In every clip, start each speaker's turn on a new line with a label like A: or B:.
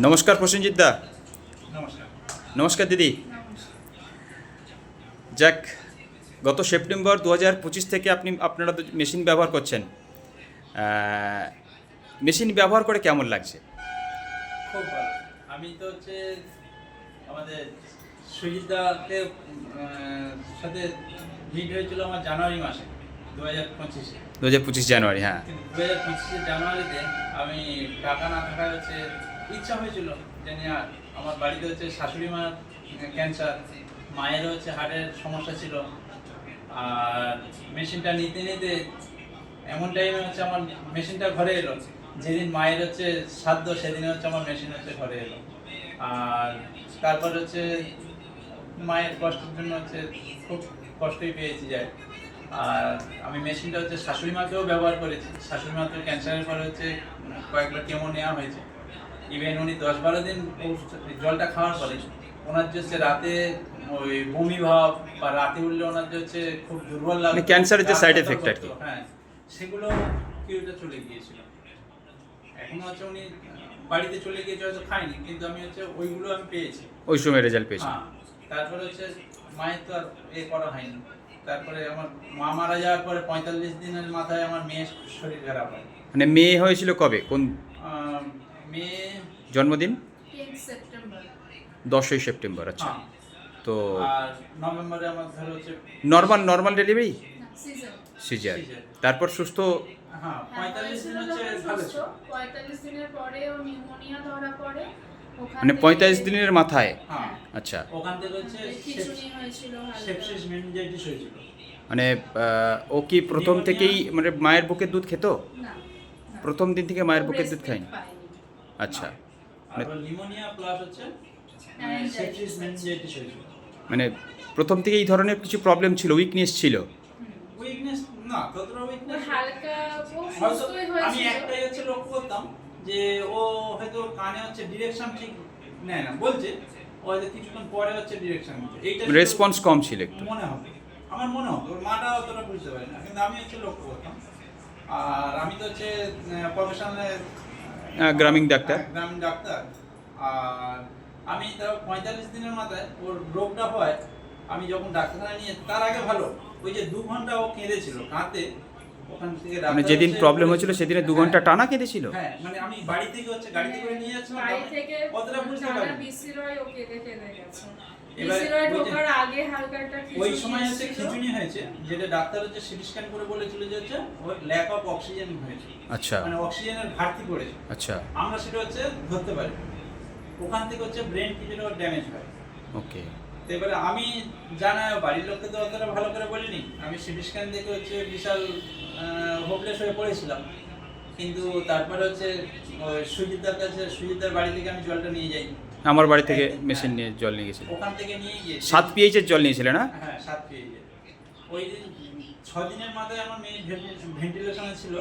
A: নমস্কার প্রসেনজিৎ দা।
B: নমস্কার।
A: নমস্কার দিদি। যাক, গত সেপ্টেম্বর 2025 থেকে আপনারা তো মেশিন ব্যবহার করছেন। মেশিন ব্যবহার করে কেমন লাগছে?
B: খুব ভালো। আমি তো আমাদের সুজিতদাকে সাথে মিট হয়েছিল আমার জানুয়ারি মাসে 2025-এ।
A: 2025 জানুয়ারি, হ্যাঁ।
B: কিন্তু 2025-এর জানুয়ারিতে আমি টাকা না থাকায় ইচ্ছা হয়েছিল যে আমার বাড়িতে শাশুড়ি মার ক্যান্সার, মায়ের হার্টের সমস্যা ছিল। আর মেশিনটা নিতে নিতে এমন টাইমে আমার মেশিনটা ঘরে এলো, যেদিন মায়ের শ্রাদ্ধ সেদিন আমার মেশিন ঘরে এলো। আর তারপর মায়ের কষ্টের জন্য খুব কষ্টই পেয়েছি যায়। আর আমি মেশিনটা শাশুড়ি মাকেও ব্যবহার করেছি। শাশুড়ি মা তো ক্যান্সারের পরে কয়েকবার কেমো নেওয়া হয়েছে। ইভেন উনি 10-12 দিন জলটা খাওয়ার পরে ওনার রাতে ওই বমি ভাব বা রাতে উঠলে ওনার খুব দুর্বল লাগে,
A: ক্যান্সারের যে সাইড এফেক্ট আর কি,
B: হ্যাঁ, সেগুলো কিছুটা চলে গিয়েছিল। এখন উনি বাড়িতে চলে গিয়েছে, হয়তো খাইনি, কিন্তু আমি ওইগুলো আমি পেয়েছি,
A: ওই সময় রেজাল্ট পেয়েছি।
B: হ্যাঁ। তারপরে মায়ের তো আর করা হয়নি। তারপরে আমার মা মারা যাওয়ার পরে 45 দিনের মাথায় আমার মেয়ের শরীর খারাপ হয়।
A: মানে মেয়ে হয়েছিল কবে, কোন
B: মেয়ে
A: জন্মদিন? 10ই
B: সেপ্টেম্বর।
A: সেপ্টেম্বর, আচ্ছা। তো
B: আর নভেম্বরে আমার
A: নর্মাল ডেলিভারি, সিজার। তারপর সুস্থ।
B: হ্যাঁ, 45 দিন ভালো ছিল।
C: 45 দিনের পরে ও নিউমোনিয়া ধরা পড়ে।
A: মানে 45 দিনের মাথায়?
B: হ্যাঁ,
A: আচ্ছা।
B: ওখান থেকে
C: খিঁচুনি হয়েছিল,
B: সেপসিস মেনিনজাইটিস হয়েছিল।
A: মানে ও কি প্রথম থেকেই মানে মায়ের বুকের দুধ খেত?
C: না,
A: প্রথম দিন থেকে মায়ের বুকের দুধ খায়নি?
C: পায়নি।
A: আচ্ছা।
B: আর নিউমোনিয়া প্লাস সেপসিস মেনিনজাইটিস হয়েছিল।
A: মানে প্রথম থেকে এই ধরনের কিছু প্রবলেম ছিল, উইকনেস ছিল?
B: উইকনেস না, ততটা উইকনেস
C: হালকা
B: হয়তো
C: সুস্থই
B: আমি
C: হয়েছিল।
B: একটাই লক্ষ্য করতাম যে ও হয়তো কানে ডিরেকশন ঠিক নেয় না, বলছে ও হয়তো কিছুক্ষণ পরে ডিরেকশন নিচ্ছে, এইটা
A: রেসপন্স কম ছিল একটু,
B: মনে হবে। আমার মনে হতো ওর মাটা অতটা বুঝতে পারে না, কিন্তু আমি লক্ষ্য করতাম। আর আমি তো প্রফেশনাল
A: গ্রামীণ ডাক্তার।
B: গ্রামীণ ডাক্তার। আর আমি তাও 45 দিনের মাথায় ওর রোগটা হয়। আমি যখন ডাক্তারখানায় নিয়ে, তার আগে ভালো, ওই যে 2 ঘন্টা ও কেঁদেছিল, কাঁদতে ওখান থেকে
A: মানে যেদিন প্রবলেম হয়েছিল সেদিনে 2 ঘন্টা টানা কেঁদেছিল?
B: হ্যাঁ, মানে আমি বাড়ি থেকে গাড়িতে করে নিয়ে যাচ্ছিলাম,
C: বাড়ি থেকে
B: কতটা বুঝতে পারি।
C: বিসিরয় ওকে দেখে গেছে।
B: এবার
C: বিসিরয় ঢোকার আগে হালকা একটা
B: ওই
C: খিঁচুনি
B: সময়
C: এসেছিল।
B: খিঁচুনি হয়েছে, যেটা ডাক্তার সিটি স্ক্যান করে বলেছিল যে ওর ল্যাক অফ অক্সিজেন হয়েছে।
A: আচ্ছা,
B: মানে অক্সিজেনের ঘাটতি পড়েছে।
A: আচ্ছা,
B: আমরা সেটা ধরতে পারি। ওখান থেকে ব্রেন কিছুটা ড্যামেজ হয়।
A: ওকে।
B: তো এবারে আমি বাড়ির লোককে তো অতটা ভালো করে বলিনি। আমি সিটি স্ক্যান দেখে বিশাল হোপলেস হয়ে পড়েছিলাম। কিন্তু তারপরে ওই সুজিতদার বাড়ি থেকে আমি জলটা নিয়ে যাই।
A: আমার বাড়ি থেকে মেশিন নিয়ে জল নিয়ে গেছিল।
B: ওখান থেকে নিয়ে গিয়ে
A: 7 pH এর জল নিয়েছিলে না?
B: হ্যাঁ, 7 পেয়ে। ওই দিন 6 দিনের মাথায় আমার মেয়ে ভেন্টিলেশনে ছিল।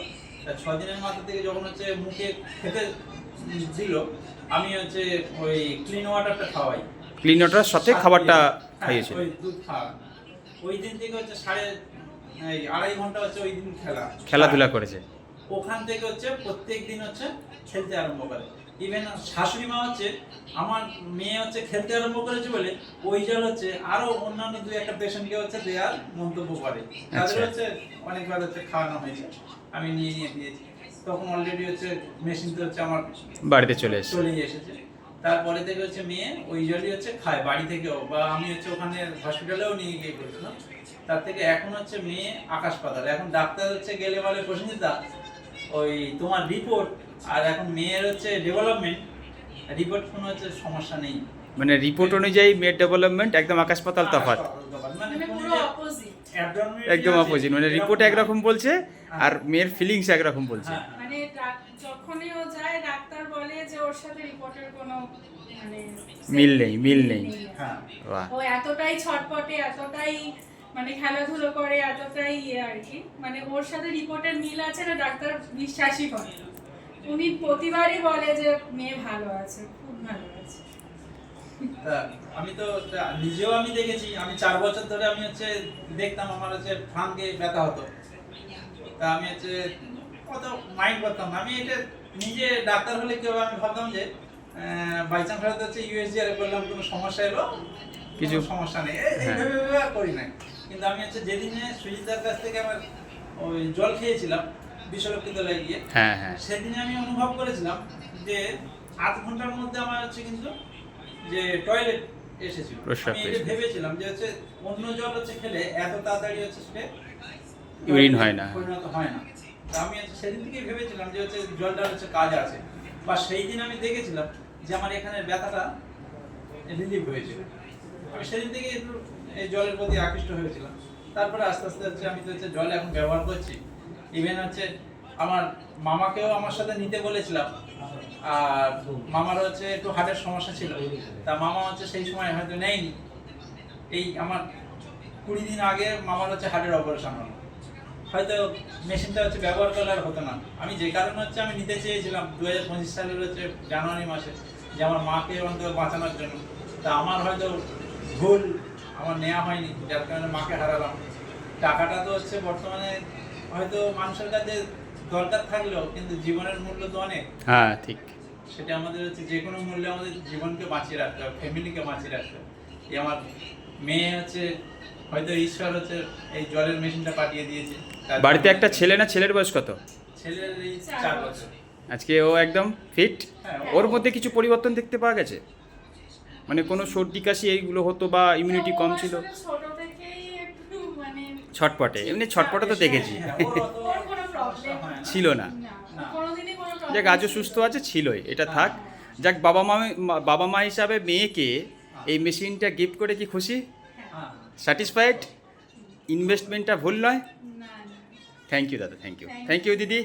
B: তা 6 দিনের মাথা থেকে যখন মুখে খেতে দিল, আমি ওই ক্লিন ওয়াটারটা খাওয়াই।
A: ক্লিন ওয়াটারের সাথে খাবারটা খাইয়েছিল?
B: ওই দুধ খাওয়া। ওই দিন থেকে 2.5 ঘন্টা ওই দিন
A: খেলাধুলা করেছে?
B: ওখান থেকে প্রত্যেক দিন খেলতে আরম্ভ করে। ইভেন শাশুড়ি মা আমার মেয়ে খেলতে আরম্ভ করেছে বলে ওই জল আরো অন্যান্য 2-1 পেশেন্টকে দেওয়ার মন্তব্য করে। তাদের অনেকবার খাওয়ানো হয়েছে, আমি নিয়ে দিয়েছি। তখন অলরেডি মেশিন তো আমার
A: বাড়িতে চলে
B: এসেছে। তারপরে থেকে মেয়ে ওই জলই খায় বাড়ি থেকেও, বা আমি ওখানে হসপিটালেও নিয়ে গিয়ে করেছিলাম। তার থেকে এখন মেয়ে আকাশ পাতাল। এখন ডাক্তার গেলে বলে, প্রসেনজিৎ, ওই তোমার রিপোর্ট আর এখন মেয়ের ডেভেলপমেন্ট, রিপোর্ট কোনো সমস্যা নেই।
A: মানে রিপোর্ট অনুযায়ী মেয়ের ডেভেলপমেন্ট একদম আকাশ পাতাল তফাৎ।
C: মানে পুরো অপোজিট।
A: একদম অপোজিট, মানে রিপোর্ট একরকম বলছে আর মেয়ের ফিলিংস একরকম বলছে।
C: মানে যখনই ও যায় ডাক্তার বলে যে ওর সাথে রিপোর্টের কোনো মানে
A: মিল নেই।
B: হ্যাঁ,
A: বাহ।
C: ও এতটাই ছটপটে, এতটাই মানে খেলাধুলো করে, এতটাই আর কি, মানে ওর সাথে রিপোর্টের মিল আছে না, ডাক্তার বিশ্বাসই করে না। উনি প্রতিবারই বলে যে মেয়ে ভালো আছে, খুব ভালো আছে।
B: আমি তো নিজেও আমি দেখেছি। আমি 4 বছর ধরে আমি দেখতাম আমার ফ্রাঙ্কে ব্যথা হতো। তা আমি কত মাইন্ড করতাম না। আমি এটা নিজে ডাক্তার হলে কি হবে, আমি ভাবতাম যে বাই চান্স হয়তো হচ্ছে ইউএসজিআর করলাম, কোনো সমস্যা এলো,
A: কিছু
B: কোনো সমস্যা নেই,
A: হ্যাঁ।
B: এইভাবে আর করি নাই। কিন্তু আমি হচ্ছে যেদিনে সুজিতার কাছ থেকে আমার ওই জল খেয়েছিলাম বিশ্বলক্ষ্মী তলায় গিয়ে,
A: হ্যাঁ হ্যাঁ
B: সেদিনে আমি অনুভব করেছিলাম যে 8 ঘন্টার মধ্যে আমার হচ্ছে কিন্তু যে টয়লেট এসেছিল।
A: প্রস্রাব
B: আমি এটা
A: পেয়েছিল।
B: ভেবেছিলাম যে হচ্ছে অন্য জল হচ্ছে খেলে এত তাড়াতাড়ি হচ্ছে সেটা
A: ইউরিন হয় না।
B: পরিণত হয় না। তা আমি হচ্ছে সেদিন থেকেই ভেবেছিলাম যে হচ্ছে জলটা হচ্ছে কাজ আছে, বা সেই দিন আমি দেখেছিলাম যে আমার এখানে ব্যথাটা রিলিভ হয়েছিল। আমি সেদিন থেকে একটু এই জলের প্রতি আকৃষ্ট হয়েছিলাম। তারপরে আস্তে আস্তে হচ্ছে আমি তো হচ্ছে জল এখন ব্যবহার করছি। ইভেন হচ্ছে আমার মামাকেও আমার সাথে নিতে বলেছিলাম, আর মামার হচ্ছে একটু হার্টের সমস্যা ছিল, তা মামা হচ্ছে সেই সময় হয়তো নেয়নি। এই আমার 20 দিন আগে মামার হচ্ছে হার্টের অপারেশন হলো, হয়তো মেশিনটা হচ্ছে ব্যবহার করলে আর হতো না। আমি যে কারণে হচ্ছে আমি নিতে চেয়েছিলাম 2025 সালের হচ্ছে জানুয়ারি মাসে, যে আমার মাকে অন্তত বাঁচানোর জন্য। তা আমার হয়তো ভুল, আমার নেওয়া হয়নি, যার কারণে মাকে হারালাম। টাকাটা তো হচ্ছে বর্তমানে হয়তো মানুষের কাছে দরকার থাকলেও কিন্তু জীবনের মূল্য তো অনেক।
A: হ্যাঁ ঠিক।
B: সেটা আমাদের হচ্ছে যে কোনো মূল্যে আমাদের জীবনকে বাঁচিয়ে রাখতে হবে, ফ্যামিলিকে বাঁচিয়ে রাখতে হবে। এই আমার মেয়ে হচ্ছে হয়তো ঈশ্বর হচ্ছে এই জলের মেশিনটা পাঠিয়ে দিয়েছে।
A: বাড়িতে একটা ছেলে না, ছেলের বয়স কত?
B: ছেলের এই 4 বছর।
A: আজকে ও একদম ফিট।
B: হ্যাঁ,
A: ওর মধ্যে কিছু পরিবর্তন দেখতে পাওয়া গেছে? মানে কোনো সর্দি কাশি এইগুলো হতো বা ইমিউনিটি কম ছিল?
C: আসলে ছোট থেকেই একটু মানে
A: ছটপটে, এমনি ছটপটে তো দেখেছি।
B: হ্যাঁ, ওর অত
C: ওর কোনো
B: সমস্যা
C: problem
B: হয় না।
A: ছিল না।
C: না, কোনোদিনই কোনো problem
A: যাক আজও
C: ছিল
A: সুস্থ
C: না।
A: আছে, ছিলই, এটা থাক। যাক বাবা মা হিসাবে মেয়েকে এই মেশিনটা গিফট করে কি খুশি?
B: হ্যাঁ।
A: স্যাটিসফাইড? ইনভেস্টমেন্টটা ভুল নয়?
C: না, না।
A: থ্যাংক ইউ দাদা, thank you,
C: Thank
A: thank you দিদি।